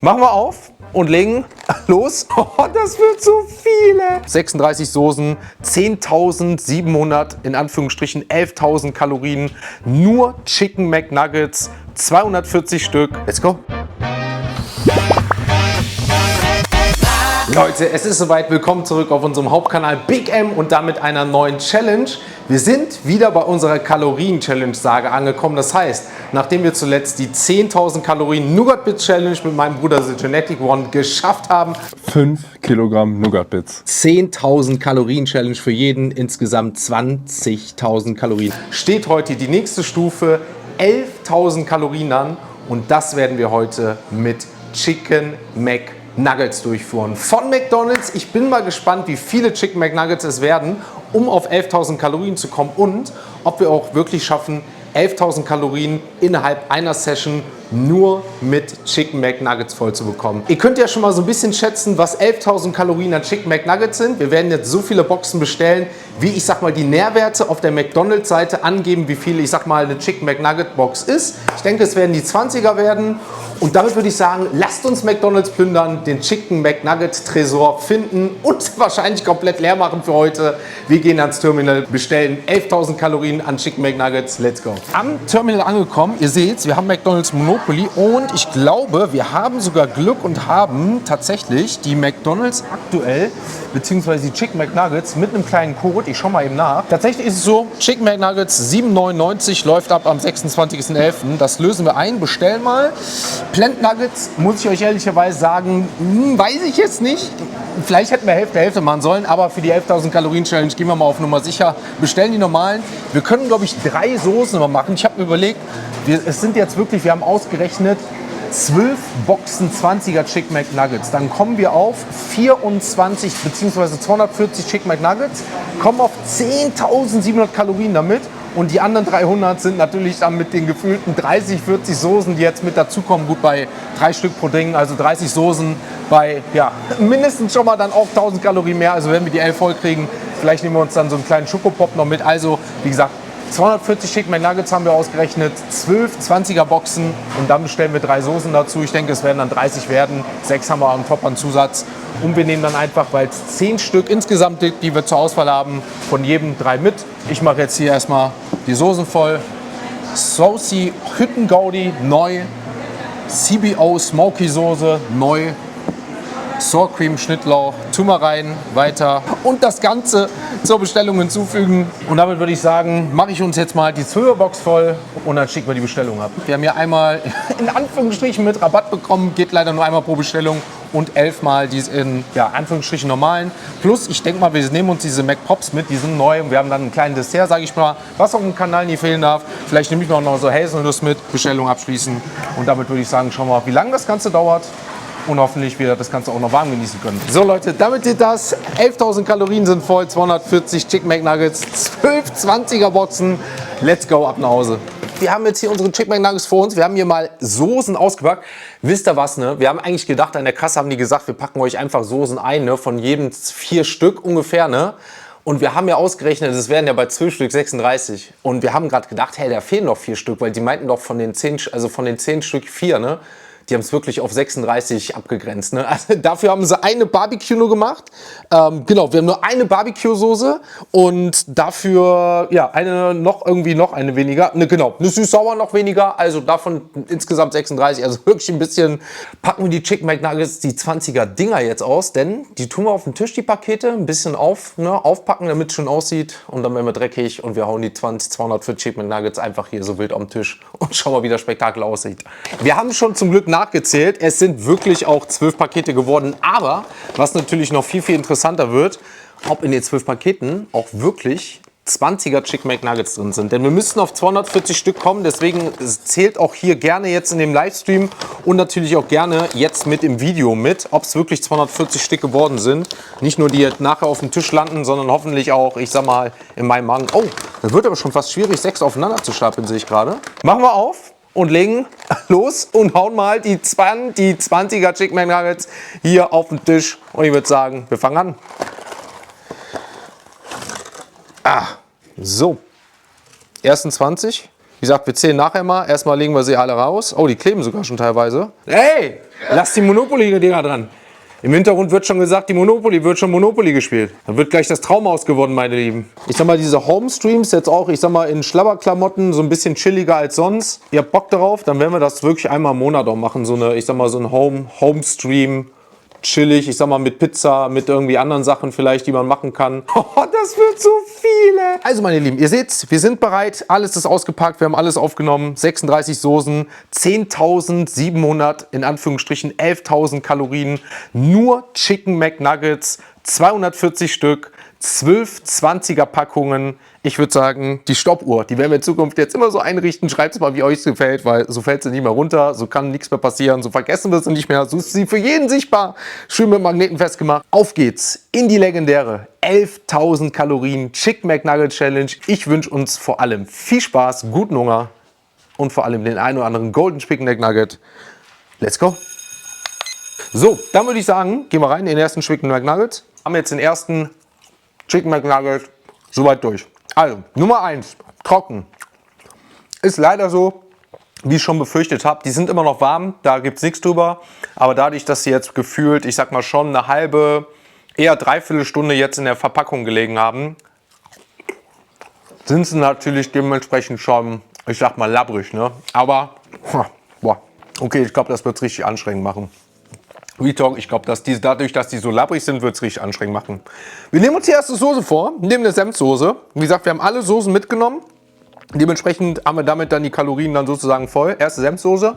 Machen wir auf und legen los. Oh, das wird so viele. 36 Soßen, 10.700, in Anführungsstrichen 11.000 Kalorien. Nur Chicken McNuggets, 240 Stück. Let's go. Leute, es ist soweit. Willkommen zurück auf unserem Hauptkanal Big M und damit einer neuen Challenge. Wir sind wieder bei unserer Kalorien-Challenge-Sage angekommen. Das heißt, nachdem wir zuletzt die 10.000 Kalorien Nougat-Bits-Challenge mit meinem Bruder The Genetic One geschafft haben, 5 Kilogramm Nougat-Bits. 10.000 Kalorien-Challenge für jeden, insgesamt 20.000 Kalorien. Steht heute die nächste Stufe, 11.000 Kalorien an und das werden wir heute mit Chicken McNuggets durchführen. Von McDonald's. Ich bin mal gespannt, wie viele Chicken McNuggets es werden, um auf 11.000 Kalorien zu kommen und ob wir auch wirklich schaffen, 11.000 Kalorien innerhalb einer Session nur mit Chicken McNuggets voll zu bekommen. Ihr könnt ja schon mal so ein bisschen schätzen, was 11.000 Kalorien an Chicken McNuggets sind. Wir werden jetzt so viele Boxen bestellen, wie ich sag mal die Nährwerte auf der McDonald's-Seite angeben, wie viel ich sag mal eine Chicken McNugget Box ist. Ich denke, es werden die 20er werden. Und damit würde ich sagen, lasst uns McDonald's plündern, den Chicken McNugget Tresor finden und wahrscheinlich komplett leer machen für heute. Wir gehen ans Terminal, bestellen 11.000 Kalorien an Chicken McNuggets. Let's go. Am Terminal angekommen, ihr seht, wir haben McDonald's Monopoly und ich glaube, wir haben sogar Glück und haben tatsächlich die McDonald's aktuell, beziehungsweise die Chicken McNuggets mit einem kleinen Code. Ich schaue mal eben nach. Tatsächlich ist es so, Chicken McNuggets 7,99 läuft ab am 26.11. Das lösen wir ein, bestellen mal. Plant Nuggets, muss ich euch ehrlicherweise sagen, weiß ich jetzt nicht. Vielleicht hätten wir Hälfte machen sollen, aber für die 11.000 Kalorien Challenge gehen wir mal auf Nummer sicher. Bestellen die normalen. Wir können, glaube ich, 3 Soßen mal machen. Ich habe mir überlegt, es sind jetzt wirklich, wir haben ausgerechnet, 12 Boxen 20er Chicken McNuggets. Dann kommen wir auf 24 bzw. 240 Chicken McNuggets, kommen auf 10.700 Kalorien damit. Und die anderen 300 sind natürlich dann mit den gefühlten 30, 40 Soßen, die jetzt mit dazukommen. Gut, bei 3 Stück pro Ding, also 30 Soßen bei ja, mindestens schon mal dann auch 1.000 Kalorien mehr. Also wenn wir die 11 voll kriegen, vielleicht nehmen wir uns dann so einen kleinen Schokopop noch mit. Also wie gesagt, 240 Chicken McNuggets haben wir ausgerechnet, 12 20er Boxen und dann bestellen wir 3 Soßen dazu. Ich denke, es werden dann 30 werden. 6 haben wir am Top an Zusatz. Und wir nehmen dann einfach, weil es 10 Stück insgesamt gibt, die wir zur Auswahl haben, von jedem 3 mit. Ich mache jetzt hier erstmal die Soßen voll. Saucy Hüttengaudi neu. CBO Smoky Soße neu. Sour Cream Schnittlauch, tun wir rein, weiter und das Ganze zur Bestellung hinzufügen. Und damit würde ich sagen, mache ich uns jetzt mal die 12er Box voll und dann schicken wir die Bestellung ab. Wir haben hier einmal in Anführungsstrichen mit Rabatt bekommen, geht leider nur einmal pro Bestellung und 11 Mal die in ja, Anführungsstrichen normalen. Plus, ich denke mal, wir nehmen uns diese McPops mit, die sind neu und wir haben dann einen kleinen Dessert, sage ich mal, was auf dem Kanal nie fehlen darf. Vielleicht nehme ich mir auch noch so Hazelnuss mit, Bestellung abschließen und damit würde ich sagen, schauen wir mal, wie lange das Ganze dauert. Und hoffentlich wir das Ganze auch noch warm genießen können. So Leute, damit geht das. 11.000 Kalorien sind voll, 240 Chicken McNuggets, 12 20er Boxen. Let's go, ab nach Hause. Wir haben jetzt hier unsere Chicken McNuggets vor uns. Wir haben hier mal Soßen ausgepackt. Wisst ihr was, ne? Wir haben eigentlich gedacht, an der Kasse haben die gesagt, wir packen euch einfach Soßen ein, ne? Von jedem 4 Stück ungefähr, ne? Und wir haben ja ausgerechnet, es wären ja bei 12 Stück 36. Und wir haben gerade gedacht, hey, da fehlen noch 4 Stück, weil die meinten doch von den 10, also von den 10 Stück 4, ne? Die haben es wirklich auf 36 abgegrenzt. Ne? Also dafür haben sie eine Barbecue nur gemacht. Genau, wir haben nur eine Barbecue-Soße und dafür ja noch eine weniger. Ne, genau, eine süß-sauer noch weniger. Also davon insgesamt 36. Also wirklich ein bisschen. Packen wir die Chicken McNuggets, die 20er Dinger jetzt aus, denn die tun wir auf den Tisch, die Pakete, ein bisschen aufpacken, damit es schön aussieht. Und dann werden wir dreckig und wir hauen die 240 Chicken McNuggets einfach hier so wild am Tisch und schauen mal, wie das Spektakel aussieht. Wir haben schon zum Glück nachgezählt. Es sind wirklich auch 12 Pakete geworden. Aber was natürlich noch viel, viel interessanter wird, ob in den 12 Paketen auch wirklich 20er Chicken McNuggets drin sind. Denn wir müssen auf 240 Stück kommen. Deswegen zählt auch hier gerne jetzt in dem Livestream und natürlich auch gerne jetzt mit im Video mit, ob es wirklich 240 Stück geworden sind. Nicht nur die jetzt nachher auf dem Tisch landen, sondern hoffentlich auch, ich sag mal, in meinem Magen. Oh, das wird aber schon fast schwierig, 6 aufeinander zu stapeln, sehe ich gerade. Machen wir auf und legen los und hauen mal die 20er Chicken McNuggets hier auf den Tisch. Und ich würde sagen, wir fangen an. So, ersten 20. Wie gesagt, wir zählen nachher mal. Erstmal legen wir sie alle raus. Oh, die kleben sogar schon teilweise. Hey, lass die Monopoly-Dinger dran. Im Hintergrund wird schon gesagt, wird schon Monopoly gespielt. Dann wird gleich das Traumhaus gewonnen, meine Lieben. Ich sag mal, diese Home-Streams jetzt auch, ich sag mal, in Schlabberklamotten, so ein bisschen chilliger als sonst. Ihr habt Bock darauf, dann werden wir das wirklich einmal im Monat auch machen. So eine, ich sag mal, so ein Home-Stream. Chillig, ich sag mal mit Pizza, mit irgendwie anderen Sachen vielleicht, die man machen kann. Oh, das wird so viele. Also meine Lieben, ihr seht, wir sind bereit. Alles ist ausgepackt, wir haben alles aufgenommen. 36 Soßen, 10.700, in Anführungsstrichen 11.000 Kalorien. Nur Chicken McNuggets, 240 Stück, 12 20er Packungen. Ich würde sagen, die Stoppuhr, die werden wir in Zukunft jetzt immer so einrichten. Schreibt es mal, wie euch es gefällt, weil so fällt sie nicht mehr runter, so kann nichts mehr passieren, so vergessen wir sie nicht mehr. So ist sie für jeden sichtbar. Schön mit Magneten festgemacht. Auf geht's in die legendäre 11.000 Kalorien Chicken McNugget Challenge. Ich wünsche uns vor allem viel Spaß, guten Hunger und vor allem den einen oder anderen Golden Chicken McNugget. Let's go! So, dann würde ich sagen, gehen wir rein in den ersten Chicken McNugget. Haben jetzt den ersten Chicken McNugget soweit durch. Also, Nummer 1, trocken. Ist leider so, wie ich schon befürchtet habe, die sind immer noch warm, da gibt es nichts drüber. Aber dadurch, dass sie jetzt gefühlt, ich sag mal schon eine halbe, eher dreiviertel Stunde jetzt in der Verpackung gelegen haben, sind sie natürlich dementsprechend schon, ich sag mal, labbrig, ne? Aber, boah, okay, ich glaube, das wird es richtig anstrengend machen. Retalk, ich glaube, dadurch, dass die so labbrig sind, wird es richtig anstrengend machen. Wir nehmen uns die erste Soße vor, nehmen eine Senfsoße. Wie gesagt, wir haben alle Soßen mitgenommen. Dementsprechend haben wir damit dann die Kalorien dann sozusagen voll. Erste Senfsoße.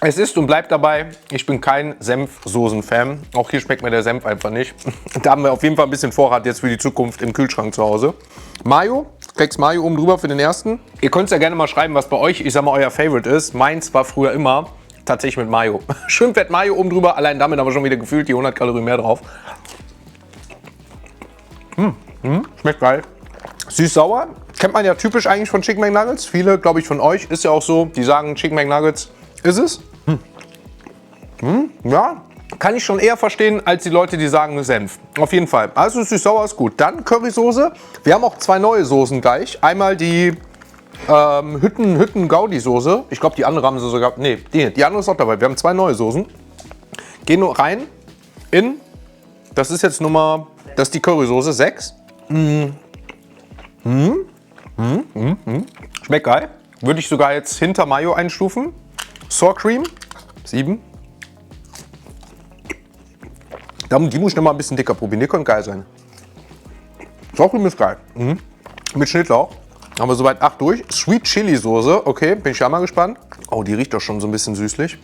Es ist und bleibt dabei, ich bin kein Senfsoßen-Fan. Auch hier schmeckt mir der Senf einfach nicht. Da haben wir auf jeden Fall ein bisschen Vorrat jetzt für die Zukunft im Kühlschrank zu Hause. Mayo, Klecks Mayo oben drüber für den ersten. Ihr könnt ja gerne mal schreiben, was bei euch, ich sag mal, euer Favorite ist. Meins war früher immer tatsächlich mit Mayo. Schön fett Mayo oben drüber, allein damit haben wir schon wieder gefühlt die 100 Kalorien mehr drauf. Schmeckt geil. Süß-sauer, kennt man ja typisch eigentlich von Chicken McNuggets. Viele, glaube ich, von euch ist ja auch so, die sagen Chicken McNuggets ist es. Ja, kann ich schon eher verstehen, als die Leute, die sagen Senf. Auf jeden Fall. Also süß-sauer ist gut. Dann Currysoße. Wir haben auch zwei neue Soßen gleich. Einmal die Hütten-Gaudi-Soße. Ich glaube, die andere haben sie sogar. Nee, die andere ist auch dabei. Wir haben zwei neue Soßen. Gehen nur rein in. Das ist jetzt Nummer. Das ist die Currysoße 6. Schmeckt geil. Würde ich sogar jetzt hinter Mayo einstufen. Sour Cream 7. Die muss ich noch mal ein bisschen dicker probieren. Die können geil sein. Sour Cream ist geil. Mit Schnittlauch. Haben wir soweit 8 durch. Sweet Chili Soße. Okay, bin ich ja mal gespannt. Oh, die riecht doch schon so ein bisschen süßlich.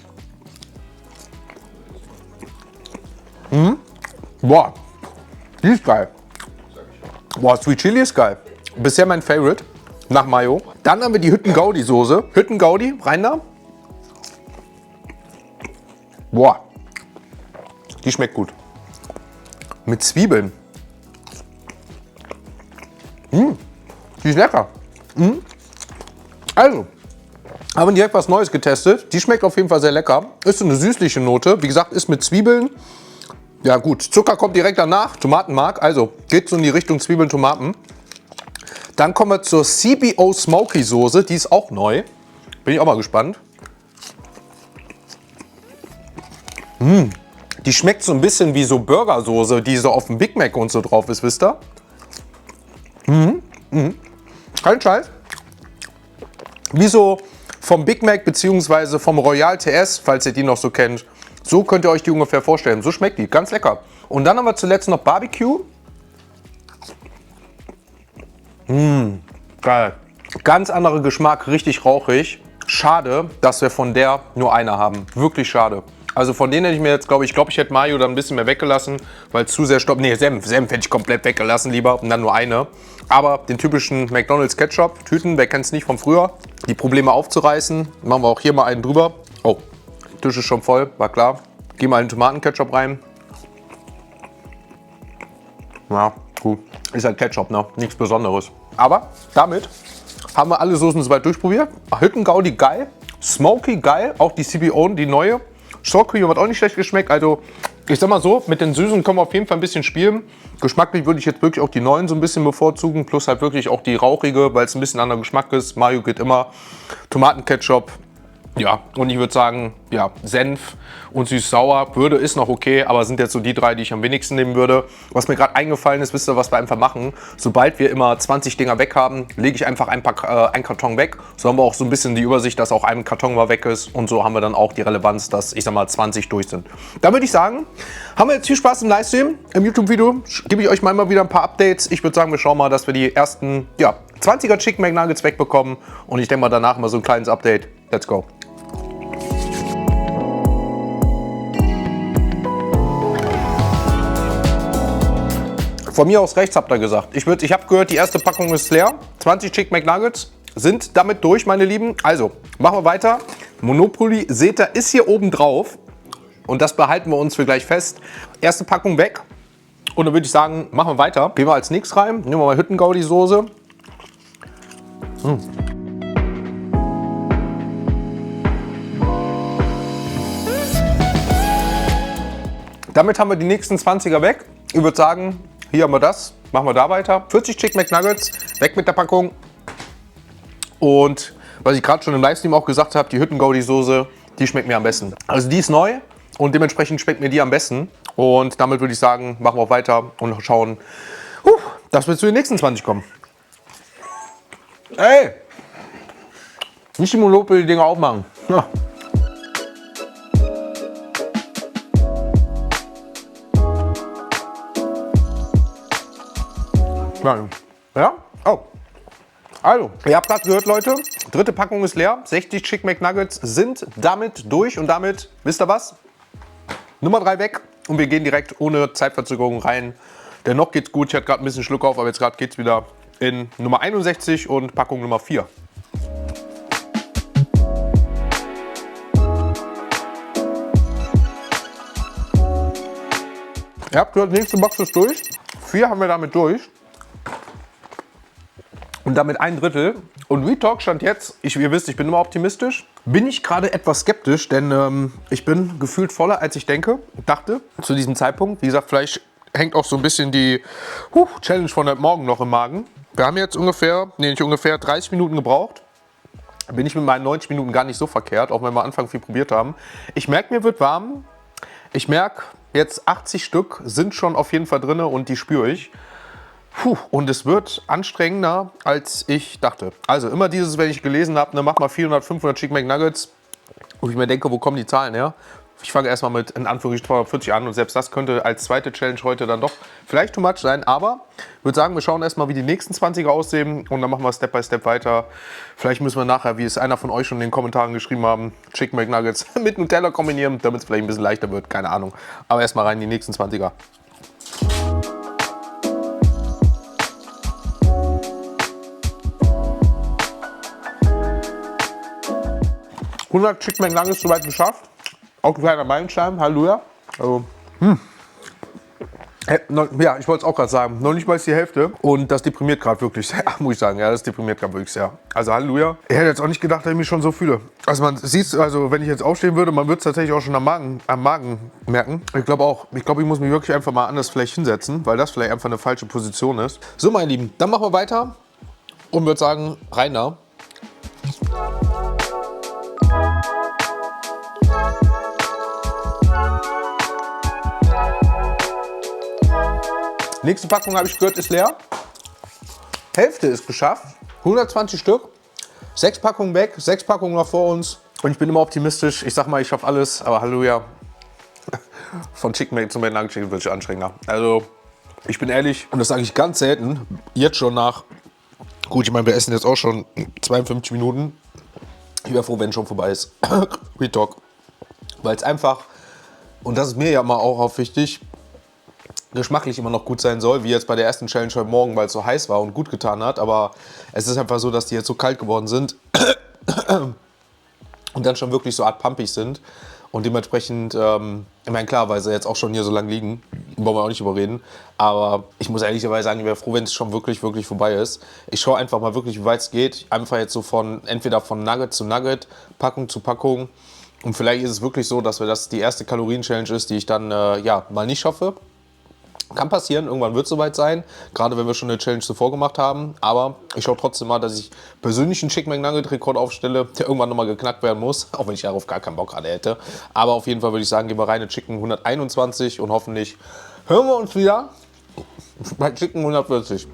Boah, die ist geil. Boah, Sweet Chili ist geil. Bisher mein Favorite nach Mayo. Dann haben wir die Hütten-Gaudi Soße. Hütten-Gaudi, rein da. Boah, die schmeckt gut. Mit Zwiebeln. Die ist lecker. Also, haben wir direkt was Neues getestet. Die schmeckt auf jeden Fall sehr lecker. Ist so eine süßliche Note. Wie gesagt, ist mit Zwiebeln. Ja gut, Zucker kommt direkt danach. Tomatenmark. Also, geht so in die Richtung Zwiebeln, Tomaten. Dann kommen wir zur CBO Smoky Soße. Die ist auch neu. Bin ich auch mal gespannt. Die schmeckt so ein bisschen wie so Burgersoße, die so auf dem Big Mac und so drauf ist, wisst ihr? Kein Scheiß. Wie so vom Big Mac bzw. vom Royal TS, falls ihr die noch so kennt. So könnt ihr euch die ungefähr vorstellen. So schmeckt die. Ganz lecker. Und dann haben wir zuletzt noch Barbecue. Geil. Ganz anderer Geschmack, richtig rauchig. Schade, dass wir von der nur eine haben. Wirklich schade. Also von denen hätte ich mir jetzt, glaube ich, hätte Mayo dann ein bisschen mehr weggelassen, weil zu sehr Stopp. Nee, Senf hätte ich komplett weggelassen lieber und dann nur eine. Aber den typischen McDonald's Ketchup, Tüten, wer kennt es nicht von früher, die Probleme aufzureißen, machen wir auch hier mal einen drüber. Oh, der Tisch ist schon voll, war klar. Geh mal in den Tomatenketchup rein. Ja, gut. Ist halt Ketchup, ne? Nichts Besonderes. Aber damit haben wir alle Soßen soweit durchprobiert. Hütten-Gaudi geil. Smoky geil. Auch die CBO, die neue. Sour Cream hat auch nicht schlecht geschmeckt. Also Ich sag mal so, mit den Süßen können wir auf jeden Fall ein bisschen spielen. Geschmacklich würde ich jetzt wirklich auch die neuen so ein bisschen bevorzugen. Plus halt wirklich auch die rauchige, weil es ein bisschen anderer Geschmack ist. Mayo geht immer. Tomatenketchup. Ja, und ich würde sagen, ja, Senf und süß-sauer ist noch okay, aber sind jetzt so die drei, die ich am wenigsten nehmen würde. Was mir gerade eingefallen ist, wisst ihr, was wir einfach machen? Sobald wir immer 20 Dinger weg haben, lege ich einfach einen Karton weg. So haben wir auch so ein bisschen die Übersicht, dass auch ein Karton mal weg ist. Und so haben wir dann auch die Relevanz, dass, ich sag mal, 20 durch sind. Da würde ich sagen, haben wir jetzt viel Spaß im Livestream. Im YouTube-Video gebe ich euch mal immer wieder ein paar Updates. Ich würde sagen, wir schauen mal, dass wir die ersten, ja, 20er Chicken McNuggets wegbekommen. Und ich denke mal, danach mal so ein kleines Update. Let's go. Von mir aus rechts habt ihr gesagt. Ich habe gehört, die erste Packung ist leer. 20 Chicken McNuggets sind damit durch, meine Lieben. Also, machen wir weiter. Monopoly Zeta ist hier oben drauf. Und das behalten wir uns für gleich fest. Erste Packung weg. Und dann würde ich sagen, machen wir weiter. Gehen wir als nächstes rein. Nehmen wir mal Hüttengaudi-Soße. Damit haben wir die nächsten 20er weg. Ich würde sagen, hier haben wir das. Machen wir da weiter. 40 Chicken McNuggets. Weg mit der Packung. Und was ich gerade schon im Livestream auch gesagt habe, die Hüttengaudi-Soße, die schmeckt mir am besten. Also die ist neu und dementsprechend schmeckt mir die am besten. Und damit würde ich sagen, machen wir auch weiter und schauen, dass wir zu den nächsten 20 kommen. Ey! Nicht die Monopoly-Dinger aufmachen. Ja. Ja? Oh. Also, ihr habt gerade gehört, Leute, dritte Packung ist leer. 60 Chicken McNuggets sind damit durch und damit, wisst ihr was? Nummer 3 weg und wir gehen direkt ohne Zeitverzögerung rein. Denn noch geht's gut, ich hatte gerade ein bisschen Schluck auf, aber jetzt gerade geht's wieder in Nummer 61 und Packung Nummer 4. Ihr habt gehört, nächste Box ist durch. 4 haben wir damit durch. Und damit ein Drittel. Und Retalk stand jetzt, ihr wisst, ich bin immer optimistisch. Bin ich gerade etwas skeptisch, denn ich bin gefühlt voller, als ich dachte, zu diesem Zeitpunkt. Wie gesagt, vielleicht hängt auch so ein bisschen die Challenge von heute Morgen noch im Magen. Wir haben jetzt ungefähr 30 Minuten gebraucht. Bin ich mit meinen 90 Minuten gar nicht so verkehrt, auch wenn wir am Anfang viel probiert haben. Ich merke, mir wird warm. Ich merke, jetzt 80 Stück sind schon auf jeden Fall drin und die spüre ich. Und es wird anstrengender, als ich dachte. Also immer dieses, wenn ich gelesen habe, ne, mach mal 400, 500 Chicken McNuggets. Und ich mir denke, wo kommen die Zahlen her? Ich fange erstmal mit in Anführungsstrichen 240 an und selbst das könnte als zweite Challenge heute dann doch vielleicht too much sein. Aber ich würde sagen, wir schauen erstmal, wie die nächsten 20er aussehen und dann machen wir Step by Step weiter. Vielleicht müssen wir nachher, wie es einer von euch schon in den Kommentaren geschrieben haben, Chicken McNuggets mit Nutella kombinieren, damit es vielleicht ein bisschen leichter wird. Keine Ahnung. Aber erstmal rein in die nächsten 20er. 100 Chicken McNuggets soweit geschafft. Auch ein kleiner Meilenstein. Halleluja. Also, ja, ich wollte es auch gerade sagen. Noch nicht mal die Hälfte. Und das deprimiert gerade wirklich sehr, muss ich sagen. Ja, das deprimiert gerade wirklich sehr. Also Halleluja. Ich hätte jetzt auch nicht gedacht, dass ich mich schon so fühle. Also man sieht, also wenn ich jetzt aufstehen würde, man würde es tatsächlich auch schon am Magen merken. Ich glaube, ich muss mich wirklich einfach mal anders vielleicht hinsetzen, weil das vielleicht einfach eine falsche Position ist. So, meine Lieben, dann machen wir weiter und würde sagen, rein da. Nächste Packung, habe ich gehört, ist leer. Hälfte ist geschafft. 120 Stück. 6 Packungen weg, 6 Packungen noch vor uns. Und ich bin immer optimistisch. Ich sag mal, ich schaffe alles, aber Halleluja. Von Chicken Mac zum McNugget Chicken wird es anstrengender. Also, ich bin ehrlich, und das sage ich ganz selten, jetzt schon nach, gut, ich meine, wir essen jetzt auch schon 52 Minuten. Ich wäre froh, wenn es schon vorbei ist. Retalk. Weil es einfach, und das ist mir ja mal auch wichtig, geschmacklich immer noch gut sein soll, wie jetzt bei der ersten Challenge heute Morgen, weil es so heiß war und gut getan hat. Aber es ist einfach so, dass die jetzt so kalt geworden sind und dann schon wirklich so Art pumpig sind. Und dementsprechend, ich meine, klar, weil sie jetzt auch schon hier so lange liegen, wollen wir auch nicht überreden. Aber ich muss ehrlicherweise sagen, ich wäre froh, wenn es schon wirklich vorbei ist. Ich schaue einfach mal wirklich, wie weit es geht. Einfach jetzt so entweder von Nugget zu Nugget, Packung zu Packung. Und vielleicht ist es wirklich so, dass das die erste Kalorien-Challenge ist, die ich dann mal nicht schaffe. Kann passieren, irgendwann wird es soweit sein, gerade wenn wir schon eine Challenge zuvor gemacht haben. Aber ich schaue trotzdem mal, dass ich persönlich einen Chicken McNugget-Rekord aufstelle, der irgendwann nochmal geknackt werden muss, auch wenn ich darauf gar keinen Bock gerade hätte. Aber auf jeden Fall würde ich sagen, gehen wir rein in Chicken 121 und hoffentlich hören wir uns wieder bei Chicken 140.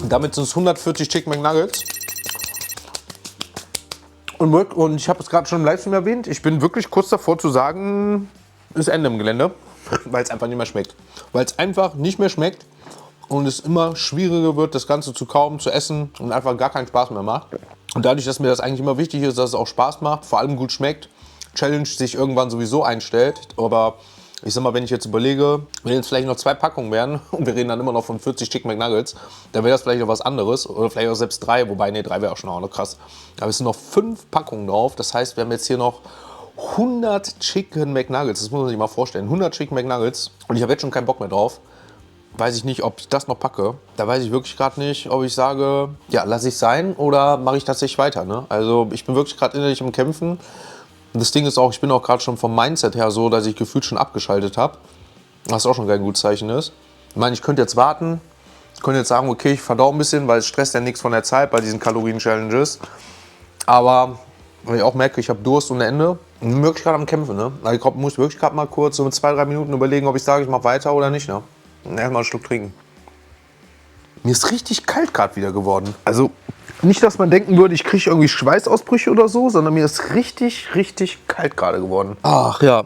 Damit sind es 140 Chicken McNuggets. Und ich habe es gerade schon im Livestream erwähnt, ich bin wirklich kurz davor zu sagen, ist Ende im Gelände, weil es einfach nicht mehr schmeckt. Weil es einfach nicht mehr schmeckt und es immer schwieriger wird, das Ganze zu kauen, zu essen und einfach gar keinen Spaß mehr macht. Und dadurch, dass mir das eigentlich immer wichtig ist, dass es auch Spaß macht, vor allem gut schmeckt, Challenge sich irgendwann sowieso einstellt. Aber ich sag mal, wenn ich jetzt überlege, wenn jetzt vielleicht noch 2 Packungen wären und wir reden dann immer noch von 40 Chicken McNuggets, dann wäre das vielleicht noch was anderes oder vielleicht auch selbst 3, wobei, ne, 3 wäre auch schon auch noch krass. Aber es sind noch 5 Packungen drauf, das heißt, wir haben jetzt hier noch 100 Chicken McNuggets, das muss man sich mal vorstellen, 100 Chicken McNuggets und ich habe jetzt schon keinen Bock mehr drauf. Weiß ich nicht, ob ich das noch packe. Da weiß ich wirklich gerade nicht, ob ich sage, ja, lasse ich sein oder mache ich tatsächlich weiter. Ne? Also ich bin wirklich gerade innerlich im Kämpfen. Und das Ding ist auch, ich bin auch gerade schon vom Mindset her so, dass ich gefühlt schon abgeschaltet habe. Was auch schon kein gutes Zeichen ist. Ich meine, ich könnte jetzt warten. Ich könnte jetzt sagen, okay, ich verdau ein bisschen, weil es stresst ja nichts von der Zeit bei diesen Kalorien-Challenges. Aber weil ich auch merke, ich habe Durst ohne Ende. Und bin wirklich gerade am Kämpfen. Ne? Also ich muss wirklich gerade mal kurz so mit 2-3 Minuten überlegen, ob ich sage, ich mache weiter oder nicht. Ne? Erstmal einen Schluck trinken. Mir ist richtig kalt gerade wieder geworden. Also nicht, dass man denken würde, ich kriege irgendwie Schweißausbrüche oder so, sondern mir ist richtig, richtig kalt gerade geworden. Ach ja.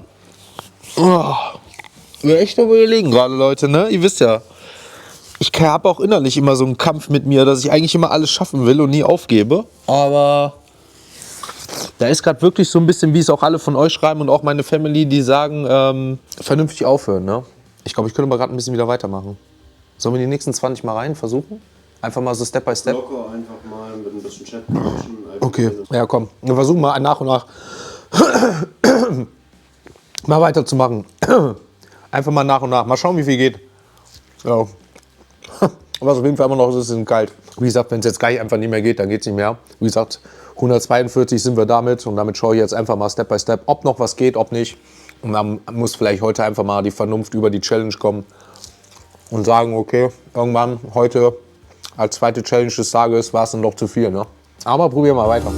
Oh. Wir echt überlegen gerade, Leute, ne? Ihr wisst ja, ich habe auch innerlich immer so einen Kampf mit mir, dass ich eigentlich immer alles schaffen will und nie aufgebe. Aber da ist gerade wirklich so ein bisschen, wie es auch alle von euch schreiben und auch meine Family, die sagen, vernünftig aufhören, ne? Ich glaube, ich könnte mal gerade ein bisschen wieder weitermachen. Sollen wir die nächsten 20 mal rein versuchen? Einfach mal so Step by Step. Locker einfach mal mit ein bisschen Chat quatschen. Okay, ja komm. Wir versuchen mal nach und nach mal weiterzumachen. Einfach mal nach und nach. Mal schauen, wie viel geht. Ja. Was auf jeden Fall immer noch ist, ist kalt. Wie gesagt, wenn es jetzt gleich einfach nicht mehr geht, dann geht es nicht mehr. Wie gesagt, 142 sind wir damit und damit schaue ich jetzt einfach mal Step by Step, ob noch was geht, ob nicht. Und dann muss vielleicht heute einfach mal die Vernunft über die Challenge kommen und sagen, okay, irgendwann heute als zweite Challenge des Tages war es dann doch zu viel. Ne? Aber probieren wir mal weiter.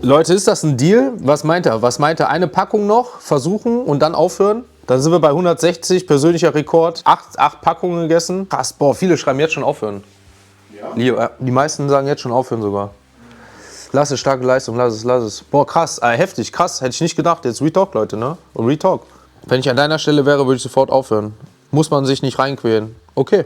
Leute, ist das ein Deal? Was meint er? Was meint er? Eine Packung noch versuchen und dann aufhören? Dann sind wir bei 160, persönlicher Rekord. 8 Packungen gegessen. Krass, boah, viele schreiben jetzt schon aufhören. Ja? Die meisten sagen jetzt schon aufhören sogar. Lass es, starke Leistung, lass es. Boah, krass, heftig, krass, hätte ich nicht gedacht. Jetzt Retalk, Leute, ne? Retalk. Wenn ich an deiner Stelle wäre, würde ich sofort aufhören. Muss man sich nicht reinquälen. Okay.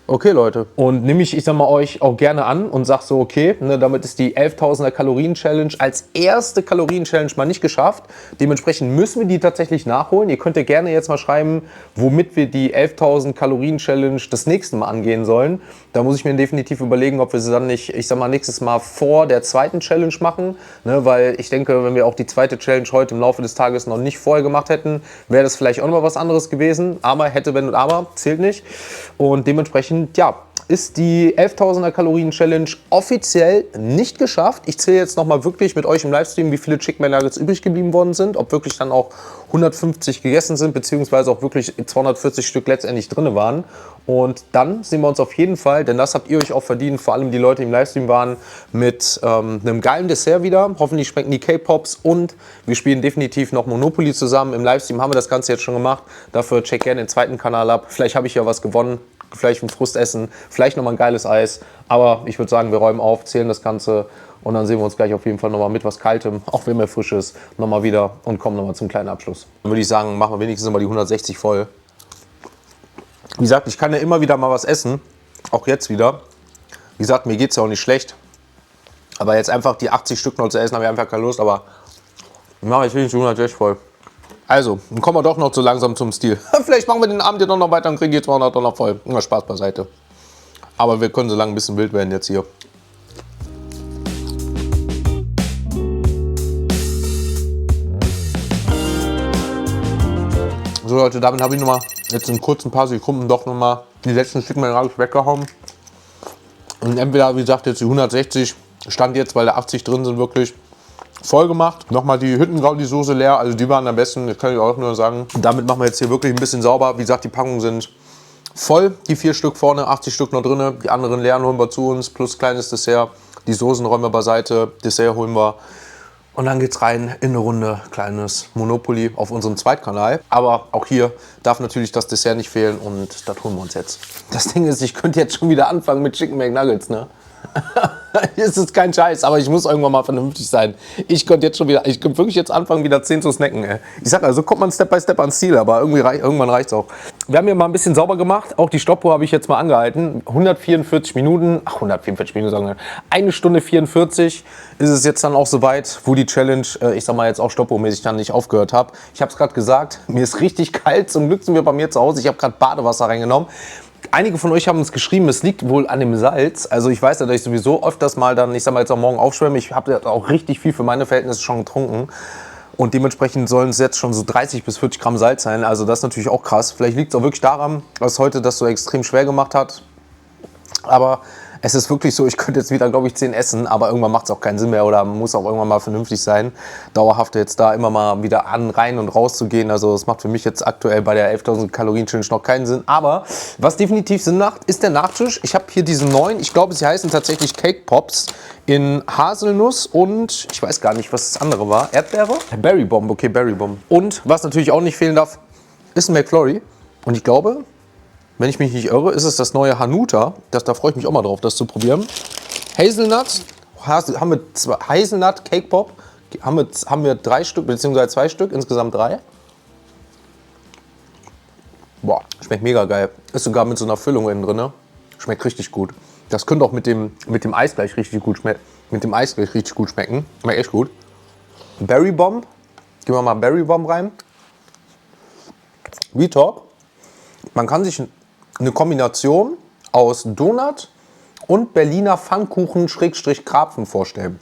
Okay, Leute. Und nehme ich sag mal, euch auch gerne an und sag so, okay, ne, damit ist die 11.000er Kalorien-Challenge als erste Kalorien-Challenge mal nicht geschafft. Dementsprechend müssen wir die tatsächlich nachholen. Ihr könnt ja gerne jetzt mal schreiben, womit wir die 11.000 Kalorien-Challenge das nächste Mal angehen sollen. Da muss ich mir definitiv überlegen, ob wir sie dann nicht, ich sag mal, nächstes Mal vor der zweiten Challenge machen. Ne, weil ich denke, wenn wir auch die zweite Challenge heute im Laufe des Tages noch nicht vorher gemacht hätten, wäre das vielleicht auch noch mal was anderes gewesen. Aber, hätte, wenn und aber, zählt nicht. Und dementsprechend, ja, ist die 11.000er Kalorien Challenge offiziell nicht geschafft. Ich zähle jetzt nochmal wirklich mit euch im Livestream, wie viele Chicken McNuggets übrig geblieben worden sind, ob wirklich dann auch 150 gegessen sind, beziehungsweise auch wirklich 240 Stück letztendlich drin waren. Und dann sehen wir uns auf jeden Fall, denn das habt ihr euch auch verdient, vor allem die Leute, die im Livestream waren, mit einem geilen Dessert wieder. Hoffentlich schmecken die K-Pops und wir spielen definitiv noch Monopoly zusammen. Im Livestream haben wir das Ganze jetzt schon gemacht. Dafür check gerne den zweiten Kanal ab. Vielleicht habe ich ja was gewonnen. Vielleicht ein Frustessen, vielleicht nochmal ein geiles Eis. Aber ich würde sagen, wir räumen auf, zählen das Ganze und dann sehen wir uns gleich auf jeden Fall nochmal mit was Kaltem, auch wenn mir frisch ist, nochmal wieder und kommen nochmal zum kleinen Abschluss. Dann würde ich sagen, machen wir wenigstens mal die 160 voll. Wie gesagt, ich kann ja immer wieder mal was essen, auch jetzt wieder. Wie gesagt, mir geht es ja auch nicht schlecht. Aber jetzt einfach die 80 Stück noch zu essen, habe ich einfach keine Lust. Aber mache ich wenigstens die 160 voll. Also, dann kommen wir doch noch so langsam zum Stil. Vielleicht machen wir den Abend ja noch weiter und kriegen die 200 noch voll. Immer Spaß beiseite. Aber wir können so lange ein bisschen wild werden jetzt hier. So Leute, damit habe ich nochmal jetzt in kurzen paar Sekunden doch nochmal die letzten Stück McNuggets weggehauen. Und entweder, wie gesagt, jetzt die 160 stand jetzt, weil da 80 drin sind, wirklich voll gemacht. Nochmal die Hüttengaudi-Soße leer, also die waren am besten, das kann ich auch nur sagen. Und damit machen wir jetzt hier wirklich ein bisschen sauber. Wie gesagt, die Packungen sind voll, die 4 Stück vorne, 80 Stück noch drin. Die anderen leeren holen wir zu uns, plus kleines Dessert. Die Soßen räumen wir beiseite, Dessert holen wir. Und dann geht's rein in eine Runde kleines Monopoly auf unserem Zweitkanal. Aber auch hier darf natürlich das Dessert nicht fehlen und das holen wir uns jetzt. Das Ding ist, ich könnte jetzt schon wieder anfangen mit Chicken McNuggets, ne? Es ist kein Scheiß, aber ich muss irgendwann mal vernünftig sein. Ich könnte wirklich jetzt anfangen, wieder 10 zu snacken, ey. Ich sag also, kommt man Step by Step ans Ziel, aber irgendwann reicht's auch. Wir haben hier mal ein bisschen sauber gemacht. Auch die Stoppuhr habe ich jetzt mal angehalten. 144 Minuten, 144 Minuten sagen wir. 1 Stunde 44 ist es jetzt dann auch soweit, wo die Challenge, ich sag mal jetzt auch stoppuhrmäßig dann nicht aufgehört habe. Ich habe es gerade gesagt, mir ist richtig kalt. Zum Glück sind wir bei mir zu Hause. Ich habe gerade Badewasser reingenommen. Einige von euch haben uns geschrieben, es liegt wohl an dem Salz. Also ich weiß ja, dass ich sowieso öfters mal dann, ich sag mal jetzt auch morgen aufschwemme. Ich habe auch richtig viel für meine Verhältnisse schon getrunken. Und dementsprechend sollen es jetzt schon so 30 bis 40 Gramm Salz sein. Also das ist natürlich auch krass. Vielleicht liegt es auch wirklich daran, dass heute das so extrem schwer gemacht hat. Aber es ist wirklich so, ich könnte jetzt wieder, glaube ich, 10 essen, aber irgendwann macht es auch keinen Sinn mehr oder muss auch irgendwann mal vernünftig sein, dauerhaft jetzt da immer mal wieder rein und raus zu gehen. Also das macht für mich jetzt aktuell bei der 11.000 Kalorien Challenge noch keinen Sinn. Aber was definitiv Sinn macht, ist der Nachtisch. Ich habe hier diesen neuen, ich glaube, sie heißen tatsächlich Cake Pops in Haselnuss und ich weiß gar nicht, was das andere war. Erdbeere? Berry Bomb, okay, Berry Bomb. Und was natürlich auch nicht fehlen darf, ist ein McFlurry. Und ich glaube, wenn ich mich nicht irre, ist es das neue Hanuta. Da freue ich mich auch mal drauf, das zu probieren. Hazelnut, haben wir Hazelnut Cake Pop. Haben wir 3 Stück, beziehungsweise 2 Stück, insgesamt 3. Boah, schmeckt mega geil. Ist sogar mit so einer Füllung innen drin. Ne? Schmeckt richtig gut. Das könnte auch mit dem Eis gleich richtig gut schmecken. Schmeckt echt gut. Berry Bomb. Gehen wir mal Berry Bomb rein. Retalk. Man kann sich eine Kombination aus Donut und Berliner Pfannkuchen-Krapfen vorstellen.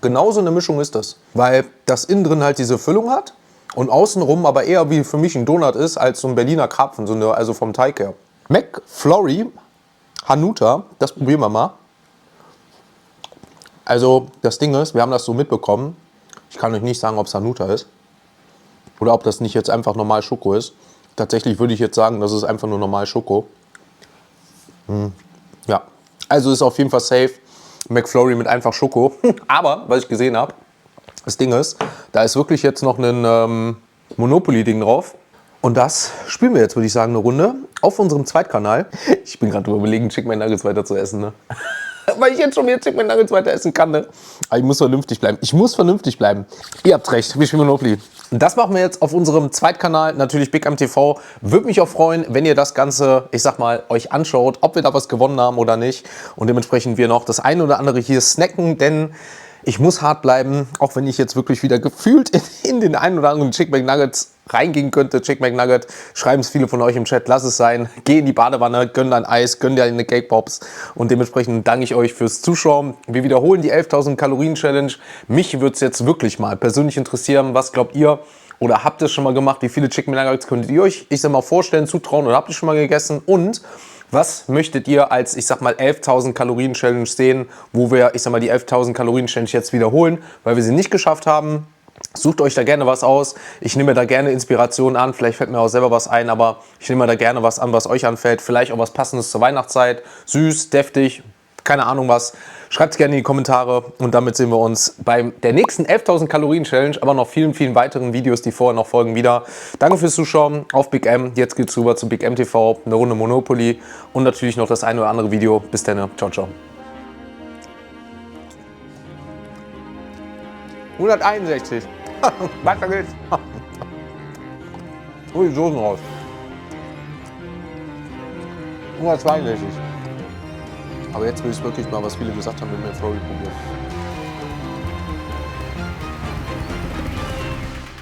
Genauso eine Mischung ist das, weil das innen drin halt diese Füllung hat und außenrum aber eher wie für mich ein Donut ist als so ein Berliner Krapfen, also vom Teig her. McFlurry Hanuta, das probieren wir mal. Also das Ding ist, wir haben das so mitbekommen. Ich kann euch nicht sagen, ob es Hanuta ist oder ob das nicht jetzt einfach normal Schoko ist. Tatsächlich würde ich jetzt sagen, das ist einfach nur normal Schoko. Ja, also ist auf jeden Fall safe. McFlurry mit einfach Schoko. Aber, was ich gesehen habe, das Ding ist, da ist wirklich jetzt noch ein Monopoly-Ding drauf. Und das spielen wir jetzt, würde ich sagen, eine Runde auf unserem Zweitkanal. Ich bin gerade überlegen, Chicken McNuggets weiter zu essen, ne? Weil ich jetzt schon wieder Chicken McNuggets weiter essen kann, ne? Aber ich muss vernünftig bleiben. Ihr habt recht, wir spielen Monopoly. Und das machen wir jetzt auf unserem Zweitkanal, natürlich Big M TV. Würde mich auch freuen, wenn ihr das Ganze, ich sag mal, euch anschaut, ob wir da was gewonnen haben oder nicht. Und dementsprechend wir noch das eine oder andere hier snacken, denn ich muss hart bleiben, auch wenn ich jetzt wirklich wieder gefühlt in den einen oder anderen Chicken McNuggets reingehen könnte. Chicken McNugget, schreiben es viele von euch im Chat, lass es sein. Geh in die Badewanne, gönn dein Eis, gönn dir eine Cake Pops. Und dementsprechend danke ich euch fürs Zuschauen. Wir wiederholen die 11.000 Kalorien Challenge. Mich würde es jetzt wirklich mal persönlich interessieren, was glaubt ihr? Oder habt ihr es schon mal gemacht? Wie viele Chicken McNuggets könntet ihr euch, ich sag mal, vorstellen, zutrauen? Oder habt ihr schon mal gegessen? Und was möchtet ihr als, ich sag mal, 11.000 Kalorien Challenge sehen, wo wir, ich sag mal, die 11.000 Kalorien Challenge jetzt wiederholen, weil wir sie nicht geschafft haben? Sucht euch da gerne was aus. Ich nehme da gerne Inspiration an. Vielleicht fällt mir auch selber was ein, aber ich nehme da gerne was an, was euch anfällt. Vielleicht auch was Passendes zur Weihnachtszeit. Süß, deftig, keine Ahnung was. Schreibt es gerne in die Kommentare und damit sehen wir uns bei der nächsten 11.000 Kalorien Challenge, aber noch vielen, vielen weiteren Videos, die vorher noch folgen, wieder. Danke fürs Zuschauen auf Big M. Jetzt geht's rüber zu Big M TV, eine Runde Monopoly und natürlich noch das eine oder andere Video. Bis dann, ciao, ciao. 161. Weiter geht's. Hol die Soßen raus. 162. Aber jetzt will ich wirklich mal, was viele gesagt haben, mit McFlurry probieren.